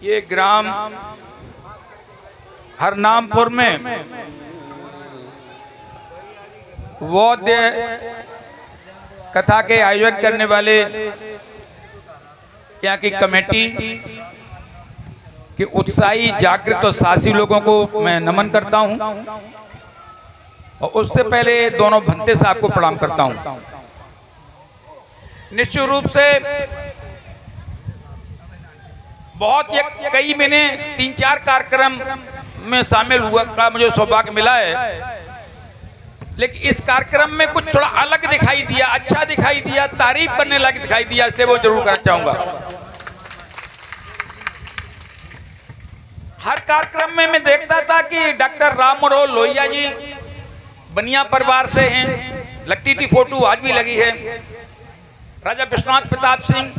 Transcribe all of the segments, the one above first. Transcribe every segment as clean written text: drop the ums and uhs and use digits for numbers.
ये ग्राम हरनामपुर में वौद्य कथा के आयोजन करने वाले यहाँ की कमेटी के उत्साही जागृत और साहसी लोगों को मैं नमन करता हूँ और उससे पहले दोनों भंते साहब को प्रणाम करता हूँ। निश्चित रूप से कई महीने 3-4 कार्यक्रम में शामिल हुआ का मुझे सौभाग्य मिला है, लेकिन इस कार्यक्रम में कुछ थोड़ा अलग दिखाई दिया, अच्छा दिखाई दिया, तारीफ करने लायक दिखाई दिया, इसलिए वो जरूर करना चाहूंगा। हर कार्यक्रम में मैं देखता था कि डॉक्टर राम मनोहर लोहिया जी बनिया परिवार से हैं, लगती थी फोटो, आज भी लगी है। राजा विश्वनाथ प्रताप सिंह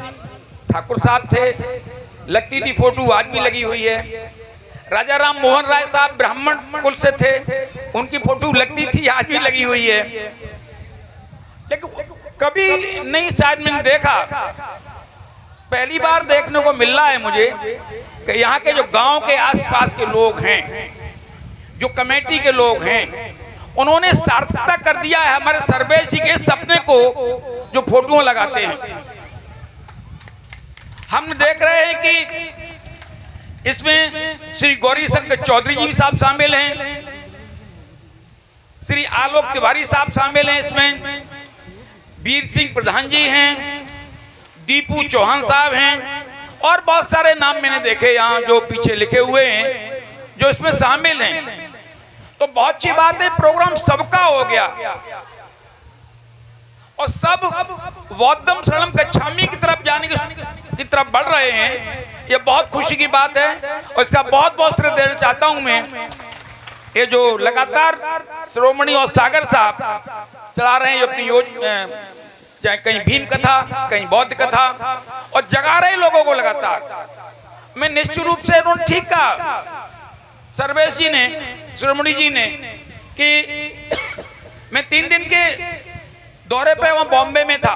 ठाकुर साहब थे, लगती थी फोटो, आज भी लगी हुई है। राजा राम मोहन राय साहब ब्राह्मण कुल से थे, उनकी फोटो लगती थी, आज भी लगी हुई है। लेकिन कभी नहीं शायद मैंने देखा, पहली बार देखने को मिल रहा है मुझे कि यहाँ के जो गांव के आसपास के लोग हैं, जो कमेटी के लोग हैं, उन्होंने सार्थकता कर दिया है हमारे सर्वेश जी के सपने को, जो फोटो लगाते हैं। हम देख रहे हैं कि इसमें श्री गौरी शंकर चौधरी जी साहब शामिल हैं, श्री आलोक तिवारी साहब शामिल हैं, इसमें वीर सिंह प्रधान जी हैं, दीपू चौहान साहब हैं और बहुत सारे नाम मैंने देखे यहाँ जो पीछे लिखे हुए हैं जो इसमें शामिल हैं। तो बहुत अच्छी बात है, प्रोग्राम सबका हो गया और सब वौद्धम शरणम गच्छामि की तरफ जाने की तरफ बढ़ रहे हैं। ये बहुत खुशी की बात है और इसका बहुत बहुत श्रेय देना चाहता हूं मैं। ये जो लगातार श्रोमणी और सागर साहब चला रहे हैं अपनी योजना, चाहे कहीं भीम कथा, कहीं बौद्ध कथा, और जगा रहे लोगों को लगातार। मैं निश्चित रूप से उन्होंने ठीक कहा सर्वेश जी ने, श्रोमणी जी ने, कि मैं 3 दिन के दौरे पे वहां बॉम्बे में था,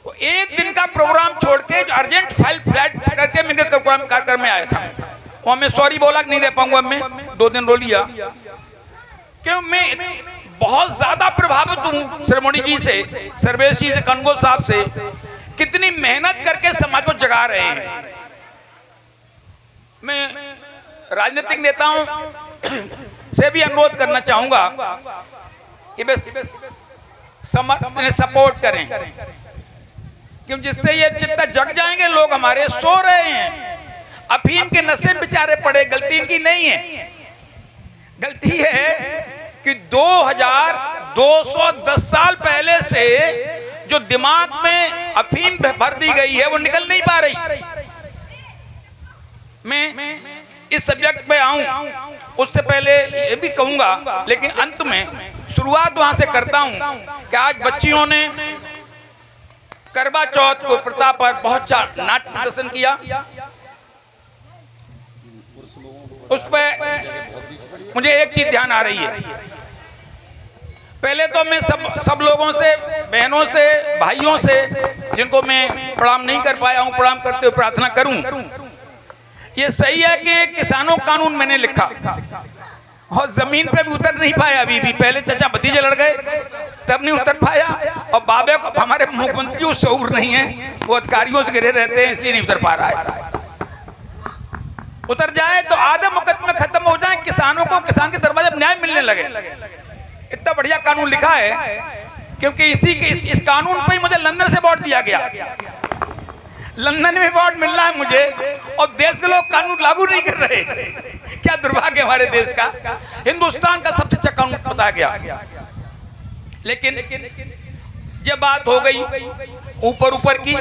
तो एक दिन का प्रोग्राम छोड़ के जो अर्जेंट फाइल फ्लाइट करके मेरे प्रोग्राम कार्यक्रम में आया था, वहां मैं सॉरी बोला नहीं रह पाऊंगा, मैं 2 दिन रो लिया क्यों मैं बहुत ज्यादा प्रभावित हूँ श्रोमणी जी से, सर्वेश जी से, कनगो साहब से, कितनी मेहनत करके समाज को जगा रहे हैं। मैं राजनीतिक नेताओं से भी अनुरोध करना चाहूंगा कि वे सपोर्ट करें, क्योंकि जिससे ये चित्ता जग जाएंगे लोग हमारे। सो रहे हैं, अफीम के नशे में बेचारे पड़े, गलती इनकी नहीं है, गलती है कि 2210 साल पहले से जो दिमाग में अफीम भर दी गई है वो निकल नहीं पा रही। मैं इस सब्जेक्ट पे आऊं उससे पहले ये भी कहूंगा, लेकिन अंत में शुरुआत वहां से करता हूं कि आज बच्चियों ने करवा चौथ को प्रताप पर बहुत नाट्य प्रदर्शन किया। उस पर मुझे एक चीज ध्यान आ रही है। पहले तो मैं सब लोगों से, बहनों से, भाइयों से, जिनको मैं प्रणाम नहीं कर पाया हूं, प्रणाम करते हुए प्रार्थना करूं। ये सही है कि किसानों कानून मैंने लिखा और जमीन पे भी उतर नहीं पाया अभी भी। पहले चाचा भतीजे लड़ गए तब नहीं उतर पाया, और बाबे को हमारे मुख्यमंत्री को शऊर नहीं है, वो अधिकारियों से घिरे रहते हैं, इसलिए नहीं उतर पा रहा है। उतर जाए तो आधे मुकदमे खत्म हो जाए, किसानों को किसान के दरवाजे पर न्याय मिलने लगे। इतना बढ़िया कानून लिखा है, क्योंकि इस कानून पे ही मुझे लंदन से अवार्ड दिया गया। लंदन में अवार्ड मिल रहा है मुझे, और देश के लोग कानून लागू नहीं कर रहे। क्या दुर्भाग्य हमारे देश का। हिंदुस्तान का सबसे अच्छा कानून बताया गया। लेकिन जब बात हो गई ऊपर की,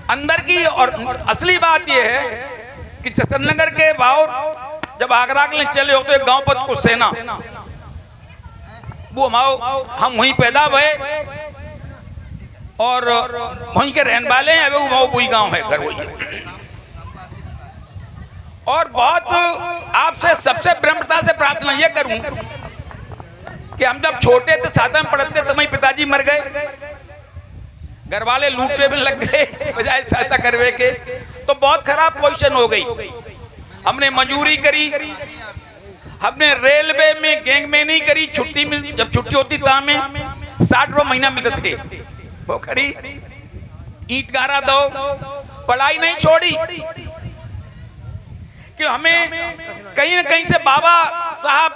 अंदर की, और असली बात यह है कि जसनगर के भाव जब आगरा के लिए चले हो तो एक गांव पर कुछ सेना, वो हम वहीं पैदा हुए और वहीं के रहने वाले हैं। वो वही गांव है, घर वही है। और बहुत आपसे सबसे विनम्रता से प्रार्थना ये करूं कि हम जब छोटे थे, सातवें में पढ़ते, तब ही पिताजी मर गए, घर वाले लूटने में लग गए बजाय सहायता करवे के। तो बहुत खराब पोजीशन हो गई। हमने मजदूरी करी, हमने रेलवे में गैंगमैनी करी, छुट्टी में जब छुट्टी होती था हमें 60 रुपये महीना मिलते थे, वो खरी ईंट गारा दो, पढ़ाई नहीं छोड़ी कि हमें कहीं न कहीं से बाबा साहब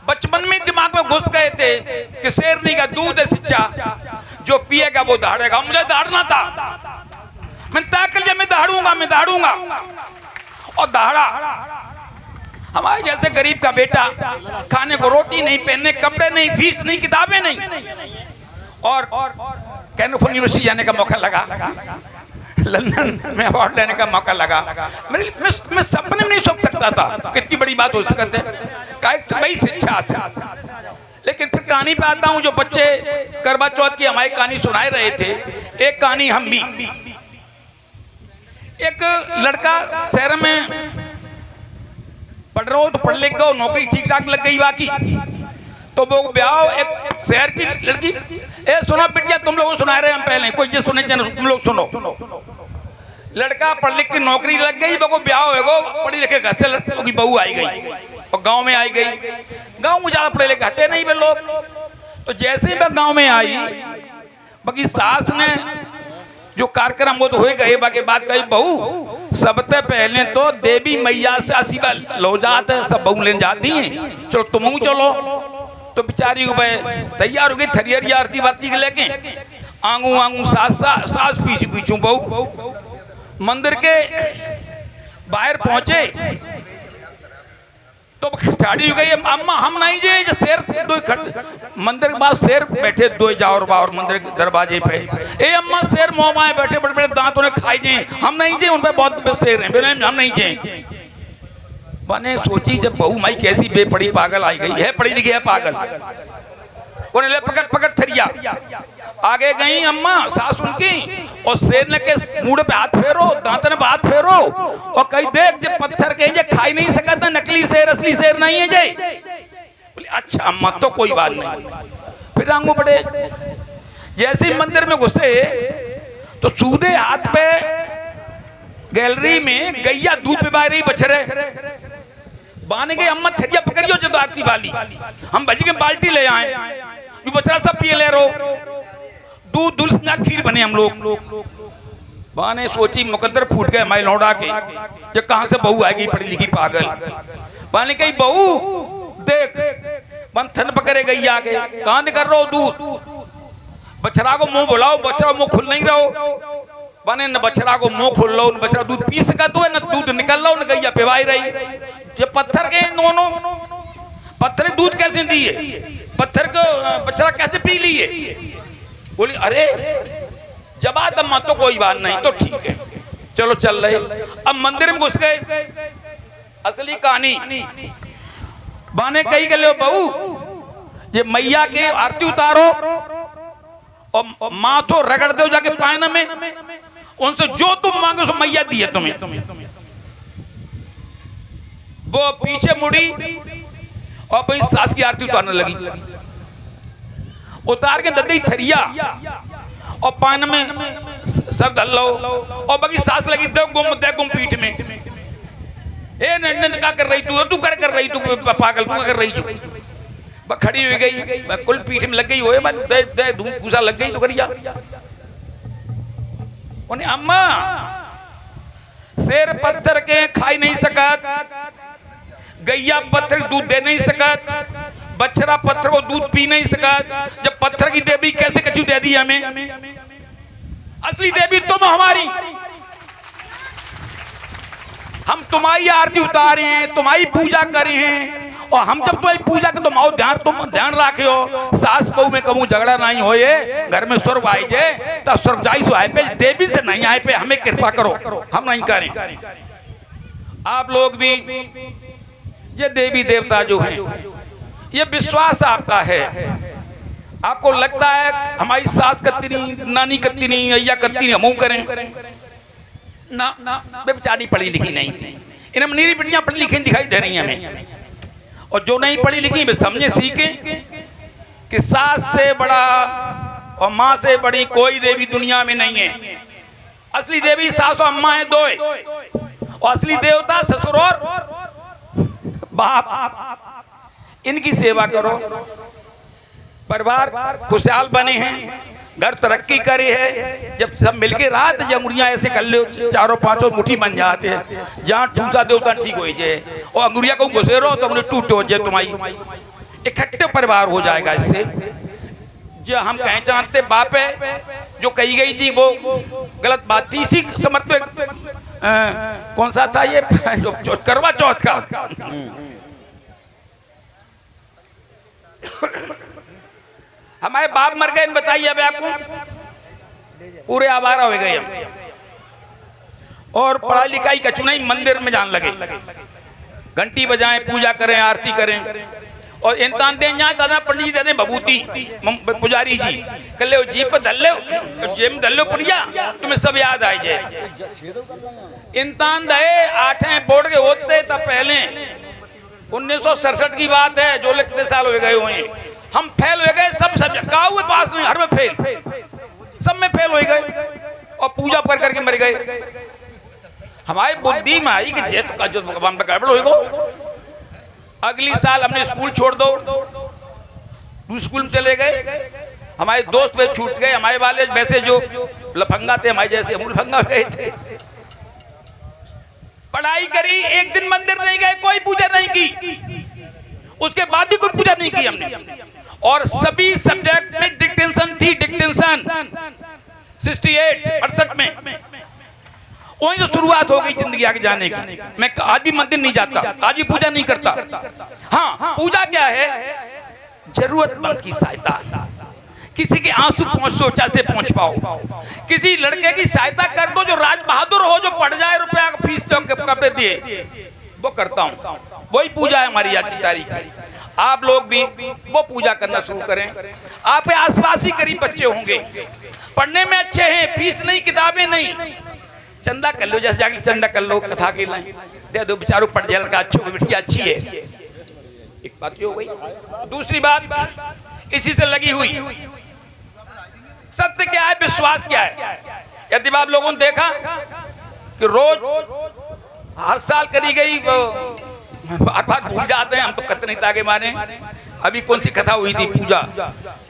बचपन में दिमाग में घुस गए थे कि शेरनी का दूध है शिक्षा, जो पिएगा वो दहाड़ेगा। मुझे दहाड़ना था, मैं तय कर लिया मैं दहाड़ूंगा और दहाड़ा। हमारे जैसे गरीब का बेटा, खाने को रोटी नहीं, पहनने कपड़े नहीं, फीस नहीं, किताबें नहीं, और कैलिफोर्निया यूनिवर्सिटी जाने का मौका लगा, लंदन में अवार्ड लेने का मौका लगा। मैं सपने में नहीं सोच सकता था कितनी बड़ी बात हो सकती है भाई शिक्षा से। लेकिन फिर कहानी पे आता हूँ, जो बच्चे करवा चौथ की हमारी कहानी सुनाए रहे थे, एक कहानी हम भी। एक लड़का शहर में पढ़ रहा हो तो पढ़ लिख गया, नौकरी ठीक ठाक लग गई बाकी, तो वो ब्याह एक शहर की लड़की। ए सुनो बिटिया, तुम लोग सुना रहे हैं हम पहले, कोई जो सुने तुम लोग सुनो। लड़का पढ़ लिख की नौकरी लग गई, वो ब्याह होगा, पढ़ी लिखे घर से लड़कों की बहू आई गई और गांव में आई गई। गांव में ज्यादा पढ़े लिखे आते नहीं वे लोग, तो जैसे ही वह गांव में आई, बाकी सास ने जो कार्यक्रम वो तो हो गए, बाकी बात कही बहू सबसे पहले तो देवी मैया से आशीर्वाद लो जाते, सब बहू लेने जाती हैं, चलो तुम चलो। तो बेचारी तैयार हो गई, थरियरी आरती वारती के लेके, आंगू सास पीछू बहू मंदिर के बाहर पहुंचे तो खिठाड़ी हो गई, अम्मा हम नहीं जाए, जो शेर दो मंदिर के बाद शेर बैठे दो जाओ बावर मंदिर के दरवाजे पे, ए अम्मा शेर मोहमाए बैठे, बड़े बड़े दांत उन्हें खाई जाए, हम नहीं जाए, उन पर बहुत शेर हैं, हम नहीं जाए। मैंने सोची जब बहू माई कैसी बेपड़ी पागल आई गई है, पढ़ी लिखी है पागल, उन्हें ले पकड़ थरिया आगे गई अम्मा सास उनकी, और शेर ने के मुंह पे हाथ फेरो, दांतन पे हाथ फेरो, और कहीं देख जब पत्थर के जे खाई नहीं सकता, नकली शेर असली शेर नहीं है जे। बोले अच्छा अम्मा तो कोई बात नहीं। फिर आंगू बढ़े, जैसे ही मंदिर में घुसे तो सूदे हाथ पे गैलरी में गैया दूध पिला रही बछड़े, बाने गए अम्मा थरिया पकड़ियो जब आरती वाली, हम भज के बाल्टी ले आए, जो बछड़ा सब पिए ले रो, दूध दुल्हन खीर बने हम लोग। बाने सोची मुकद्दर फूट गए माई लौड़ा के, ये कहां से बहू आएगी पढ़ी लिखी पागल। बाने कही बहू देख, बंथन पकड़े गई आगे, कहां निकल रहो दूध, बछड़ा को मुंह बुलाओ, बछड़ा मुंह खुल नहीं रहो। बने न बछड़ा को मुंह खोल लो, न बछड़ा दूध पी सका तो है, न दूध निकल लो, न गैया पिवाई रही। ये पत्थर के दोनों पत्थर दूध कैसे दिए, पत्थर को बछड़ा कैसे पी लिए। बोली अरे जबा दम्मा तो कोई बात नहीं, तो ठीक है चलो चल रहे। अब मंदिर में घुस गए, असली कहानी बाने कही गए बहू ये मैया के आरती उतारो और माथो रगड़ दो जाके पायन में, उनसे जो तुम मांगो सो मैया दी है तुम्हें। वो पीछे मुड़ी और भाई सास की आरती उतारने लगी, उतार के ददी थरिया और पान में सर धल लो, और बाकी सास लगी दे गुम पीठ में। ए नंद क्या कर रही तू कर रही तू पागल, तू कर रही तू। खड़ी हो गई, कुल पीठ में लग गई, होए दे घुसा लग गई तो करिया। उन्हें अम्मा शेर पत्थर के खाई नहीं सकत, गैया पत्थर दूध दे नहीं सकत, बछड़ा पत्थर को दूध पी नहीं सकत, जब पत्थर की देवी कैसे कछु दे दी हमें। असली देवी तुम हमारी, हम तुम्हारी आरती उतारे हैं, तुम्हारी पूजा करे हैं, और हम जब तुम्हारी पूजा के तुम ध्यान रखे हो, सास बहू में कबू झगड़ा नहीं होए, घर में स्वर्ग आए जे तो स्वर्ग जाई सो आए पे, देवी से नहीं आए पे, हमें कृपा करो, हम नहीं करें। आप लोग भी ये देवी देवता जो हैं, ये विश्वास आपका है, आपको लगता है हमारी सास करती नहीं, नानी करती नहीं, अय्या करती नहीं, हम करें ना। बेचारी पढ़ी लिखी नहीं थी, इन्हें मेरी बेटियां पढ़ी लिखी दिखाई दे रही हैं हमें, और जो नहीं पढ़ी लिखी वे समझे सीखे कि सास से बड़ा और माँ से बड़ी कोई देवी दुनिया में नहीं है। असली देवी सासू अम्मा है दो है, और असली देवता ससुर और बाप। इनकी सेवा करो, परिवार खुशहाल बने हैं, घर तरक्की करे है। जब सब मिलके रात अंगुरियां ऐसे कर लो, चारों पांचों मुट्ठी बन जाते हैं, जहाँ ठूसा देवता ठीक हो जाए, और अंगुरिया को घुसे रहो तो उन्हें टूट हो जाए, तुम्हारी इकट्ठे परिवार हो जाएगा। इससे जो हम कहें चाहते बाप है जो कही गई थी वो गलत बात थी। इसी समर्थ में कौन सा था ये जो करवा चौथ का, हमारे बाप मर गए, बताइए अब आपको, पूरे आवारा हो गए हम, और पढ़ाई लिखाई कछु नहीं, मंदिर में जान लगे, घंटी बजाएं, पूजा करें, आरती करें, और इंसान दे जहाँ दादा पंडित जी दे बबूती पुजारी जी कल ले जीप पर धल लो, जेब धल लो पुड़िया, तुम्हें सब याद आ जाए। इंसान दे 8वें बोर्ड के होते तब पहले 1967 की बात है, जो लिखते साल हो गए हुए हैं, हम फेल हो गए सब सब्जेक्ट, काऊ पास नहीं, हर में फेल, सब में फेल हो गए, और पूजा कर करके मर गए। हमारी बुद्धि में आई कि जेत का जो भगवान पर गड़बड़ होगा। अगली साल हमने स्कूल छोड़ दो, दूसरे स्कूल में चले गए, हमारे दोस्त वे छूट गए, हमारे वाले वैसे जो लफंगा थे हमारे जैसे हम लफंगा गए थे। पढ़ाई करी, एक दिन मंदिर नहीं गए, कोई पूजा नहीं की, उसके बाद भी कोई पूजा नहीं की हमने, और सभी सब्जेक्ट में डिक्टेंशन थी, डिक्टेंशन 68 में, वहीं से शुरुआत हो गई जिंदगी आगे जाने की। मैं आज भी मंदिर नहीं जाता, आज भी पूजा नहीं करता। हाँ, पूजा क्या है, जरूरतमंद की सहायता, किसी के आंसू पहुंच दो, चाहे पहुंच पाओ, किसी लड़के की सहायता कर दो जो राज बहादुर हो, जो पढ़ जाए, रुपया फीस कपड़े दिए, वो करता हूं, वही पूजा है हमारी आज की तारीख में। आप लोग भी वो पूजा करना शुरू करें। आप आसपास भी गरीब बच्चे होंगे, पढ़ने में अच्छे हैं, फीस नहीं, किताबें नहीं, चंदा कर लो, जैसे जाके चंदा कर लो, कथा के लाए दे दो, बेचारों पढ़ जाए, लड़का अच्छी बिटिया अच्छी है, एक बात ये हो गई। दूसरी बात इसी से लगी हुई, सत्य क्या है, विश्वास क्या है। यदि आप लोगों ने देखा कि रोज हर साल करी गई, बार बार भूल जाते हैं हम तो, कत नहीं ताके मारे। अभी कौन सी कथा हुई थी, पूजा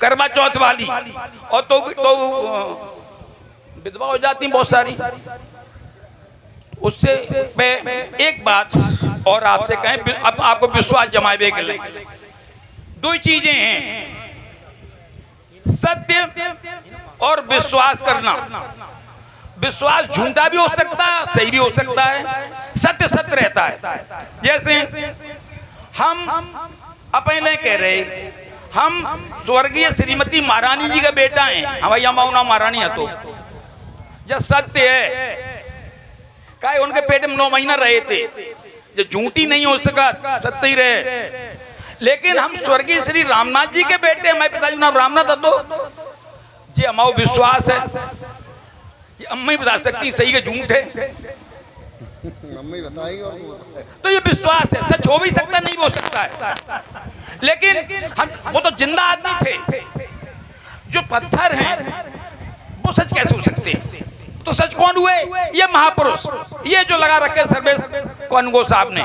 करवा चौथ वाली, और तो विधवा हो जाती बहुत सारी। उससे एक बात और आपसे कहें, अब आपको विश्वास जमाए के लिए दो चीजें हैं, सत्य और विश्वास करना। विश्वास झूठा भी हो सकता है, सही भी हो सकता है, सत्य सत्य रहता है। जैसे हम अपने कह रहे, हम स्वर्गीय श्रीमती महारानी जी का बेटा हैं, हमारी अमाउना महारानी है, तो जब सत्य है काय उनके पेट में 9 महीना रहे थे, जो झूठी नहीं हो सका, सत्य ही रहे। लेकिन हम स्वर्गीय श्री रामनाथ जी के बेटे, हमारे पिताजी नाम रामनाथ, तो जी हमारा विश्वास है, ये अम्मा ही बता सकती सही के झूठ है, अम्मा बताएगी। तो ये विश्वास है, सच हो भी सकता नहीं हो सकता है। लेकिन हम वो तो जिंदा आदमी थे, जो पत्थर हैं वो सच कैसे हो सकते हैं। तो सच कौन हुए, ये महापुरुष, ये जो लगा रखे सर्वेश कौनगो साहब ने,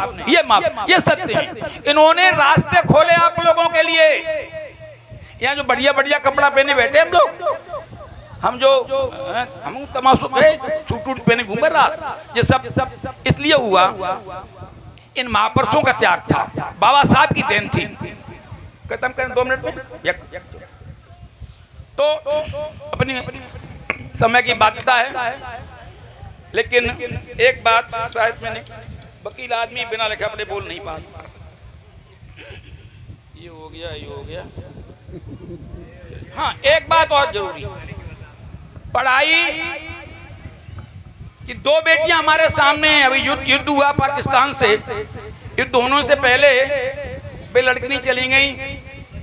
ये सत्य है। इन्होंने रास्ते खोले आप लोगों के लिए। यहाँ जो बढ़िया बढ़िया कपड़ा पहने बैठे हम लोग, हम जो हम तमाशो पे सूट वूट पहने घूम रहा, ये सब इसलिए हुआ, इन महापुरुषों का त्याग था, बाबा साहब की देन थी। खत्म करें 2 मिनट में, तो अपनी समय की बाध्यता है। लेकिन एक बात शायद मैंने, वकील आदमी बिना लिखे अपने बोल नहीं पाता, ये हो गया। हाँ, एक बात और जरूरी, पढ़ाई कि 2 बेटियां हमारे सामने हैं। अभी युद्ध हुआ पाकिस्तान से, युद्ध होने से पहले वे लड़की चली गई,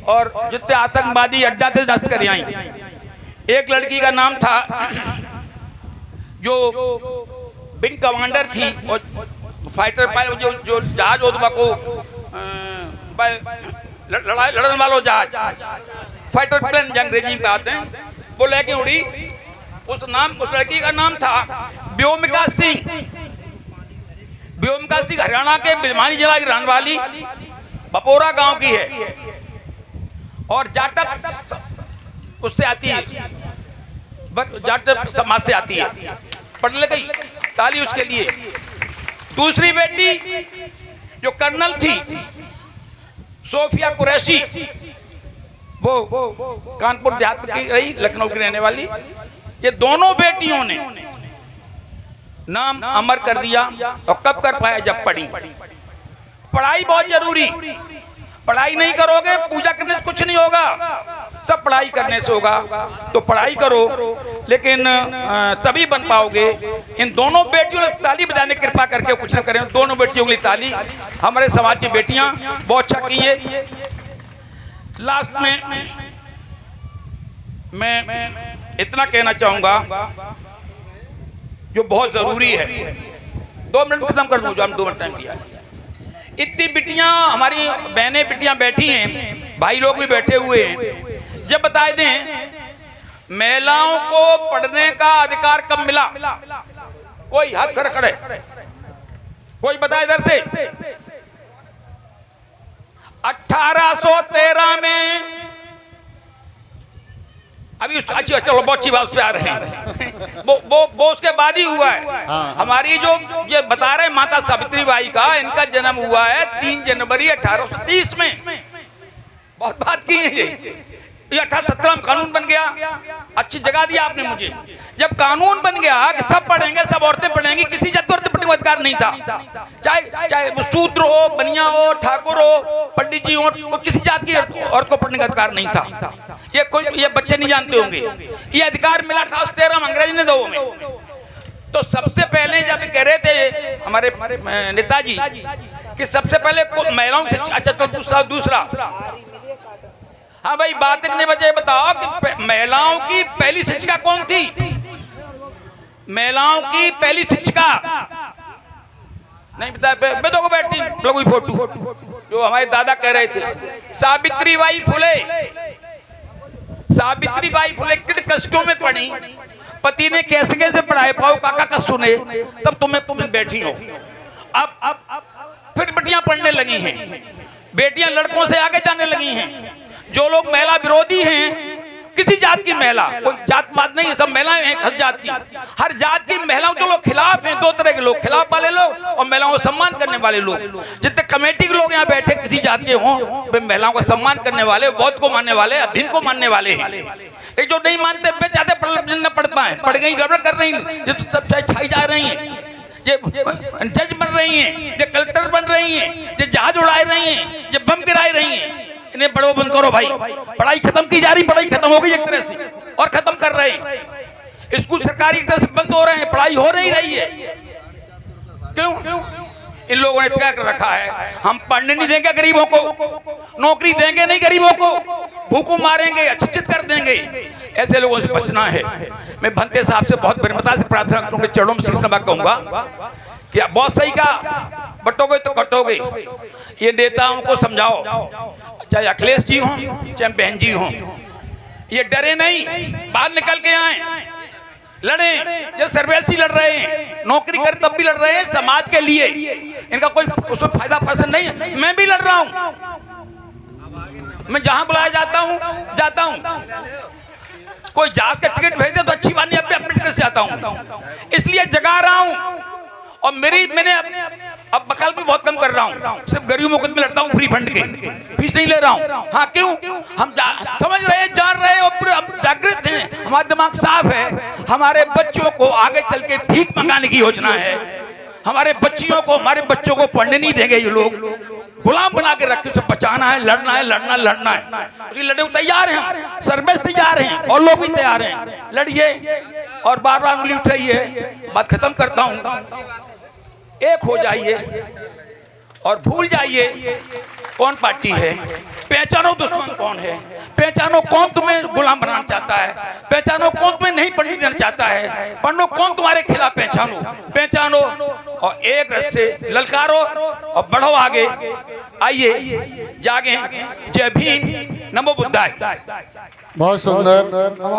और जितने आतंकवादी अड्डा थे नस्कर आई। एक लड़की का नाम था जो विंग कमांडर थी, और फाइटर पायलट, जो जहाज होता को लड़ने वालों जहाज, फाइटर प्लेन अंग्रेजी में आते हैं, वो लेके उड़ी, उस लड़की का नाम था व्योमिका सिंह। व्योमिका सिंह हरियाणा के भिलवानी जिला की रहने वाली बपोरा गांव की है और जाटव उससे आती है, जाटव समाज से आती है, पढ़ ले गई, ताली उसके लिए। दूसरी बेटी जो कर्नल थी सोफिया कुरैशी, वो कानपुर देहात की रही, लखनऊ की रहने वाली। ये दोनों बेटियों ने नाम अमर कर दिया। और कब कर पाया? जब पढ़ी। पढ़ाई बहुत जरूरी, पढ़ाई नहीं करोगे पूजा करने से कुछ नहीं होगा, सब पढ़ाई करने से होगा। तो पढ़ाई करो, लेकिन तभी बन पाओगे। इन दोनों बेटियों ने ताली बजाने कृपा करके कुछ न करें। दोनों बेटियों के लिए ताली। हमारे समाज की बेटियां बहुत अच्छा की है। लास्ट में मैं इतना कहना चाहूंगा जो बहुत जरूरी है। 2 मिनट खत्म कर दूं, जो हम 2 मिनट टाइम दिया है। इतनी बिटियां, हमारी बहनें बिटियां बैठी हैं, भाई लोग भी बैठे हुए हैं। जब बताए दें महिलाओं को पढ़ने का अधिकार कब मिला? कोई हाथ खड़े, कोई बताए इधर से। 1813 में। अभी अच्छा चलो बहुत अच्छी बात उस पे आ रहे हैं। वो उसके बाद ही हुआ है। हमारी जो ये बता रहे माता सावित्री बाई का, इनका जन्म हुआ है 3 जनवरी 1830 में। बहुत बात की है ये 1817 में कानून बन गया। अच्छी जगह दिया आपने मुझे। जब कानून बन गया कि सब पढ़ेंगे, सब औरतें पढ़ेंगी, किसी जाति औरतें पढ़ने का अधिकार नहीं था। चाहे वो शूद्र हो, बनिया हो, ठाकुर हो, पंडित जी हो, किसी जात की औरत को पढ़ने का अधिकार नहीं था। ये बच्चे नहीं जानते होंगे। ये अधिकार मिला था 13 में, अंग्रेज ने 2 में। तो सबसे पहले जब कह रहे थे हमारे नेताजी कि सबसे पहले महिलाओं से, अच्छा तो दूसरा हाँ भाई, बात करने बजे बताओ कि महिलाओं की पहली शिक्षिका कौन थी? महिलाओं की पहली शिक्षिका नहीं बताया। बेटों को बैठी लोगों की फोटो जो हमारे दादा कह रहे थे, सावित्रीबाई फुले। सावित्रीबाई फुले किन कष्टों में पढ़ी, पति ने कैसे कैसे पढ़ाए, पाओ काका का सुने, तब तुम्हें बैठी हो। अब फिर बेटियां पढ़ने लगी हैं, बेटियां लड़कों से आगे जाने लगी हैं। जो लोग महिला विरोधी हैं, किसी जात की महिला, कोई जात पात नहीं है, सब महिलाएं हैं हर जात की। हर जात की महिलाओं के लोग खिलाफ हैं। 2 तरह के लोग, खिलाफ वाले लोग और महिलाओं को सम्मान करने वाले लोग। जितने कमेटी के लोग यहाँ बैठे किसी जात के हों, वे महिलाओं को सम्मान करने वाले, बौद्ध को मानने वाले, अधीन को मानने वाले हैं। एक जो नहीं मानते वे चाहते न पढ़ पाए, पढ़ गई गड़बड़ कर रही हैं, ये तो सब छाई जा रही हैं, ये जज बन रही हैं, ये कलेक्टर बन रही हैं, ये जहाज उड़ा रही हैं, ये बम गिरा रही हैं। इन्हें बड़ो बंद करो भाई। पढ़ाई खत्म की जा रही, पढ़ाई खत्म हो गई एक तरह से, और खत्म कर रहे हैं। स्कूल सरकारी एक तरह से बंद हो रहे हैं, पढ़ाई हो नहीं रही है। क्यों? इन लोगों ने क्या कर रखा है, हम पढ़ने नहीं देंगे गरीबों को, नौकरी देंगे नहीं गरीबों को, भूखों मारेंगे, अशिक्षित कर देंगे। ऐसे लोगों से बचना है। मैं भंते साहब से बहुत विनम्रता से प्रार्थना करूंगा, चरणों में शीश नवा कहूंगा कि बहुत सही कहा, बटोगे तो कटोगे। ये नेताओं को समझाओ, चाहे अखिलेश जी हों, चाहे बहन जी हों, ये डरे नहीं, बाहर निकल के आए, लड़े। ये सर्वेसी लड़ रहे हैं, नौकरी कर तब भी लड़ रहे हैं समाज के लिए। इनका कोई उसमें फायदा पसंद नहीं है। मैं भी लड़ रहा हूं, मैं जहां बुलाया जाता हूं। कोई जहाज का टिकट भेज दे तो अच्छी बात नहीं, अपने टिकट से जाता हूं, इसलिए जगा रहा हूं। और मैंने अब बकाल भी बहुत कम कर रहा हूँ, सिर्फ गरीबों को लड़ता हूँ, फ्री फंड के फीस नहीं ले रहा हूँ। हाँ क्यों? हम समझ रहे हैं, जान रहे हैं और हम जागृत हैं, हमारा दिमाग साफ है। हमारे बच्चों को आगे चल के भीख मंगाने की योजना है। हमारे बच्चियों को, हमारे बच्चों को पढ़ने नहीं देंगे ये लोग, गुलाम बना के रख के उसे बचाना है, लड़ना है, लड़ना है। लड़ने को तैयार हैं, सर्विस तैयार हैं, और लोग भी तैयार हैं। लड़िए और बार बार उंगली उठाइए। बात खत्म करता हूँ, एक हो जाइए और भूल जाइए कौन पार्टी है। पहचानो दुश्मन कौन है, पहचानो कौन तुम्हें गुलाम बनाना चाहता है, पहचानो कौन तुम्हें नहीं पढ़ने देना चाहता है, पढ़ो कौन तुम्हारे खिलाफ। पहचानो और एक रस से ललकारो और बढ़ो आगे। आइए जागे। जय भीम, नमो बुद्धाय। बहुत सुंदर।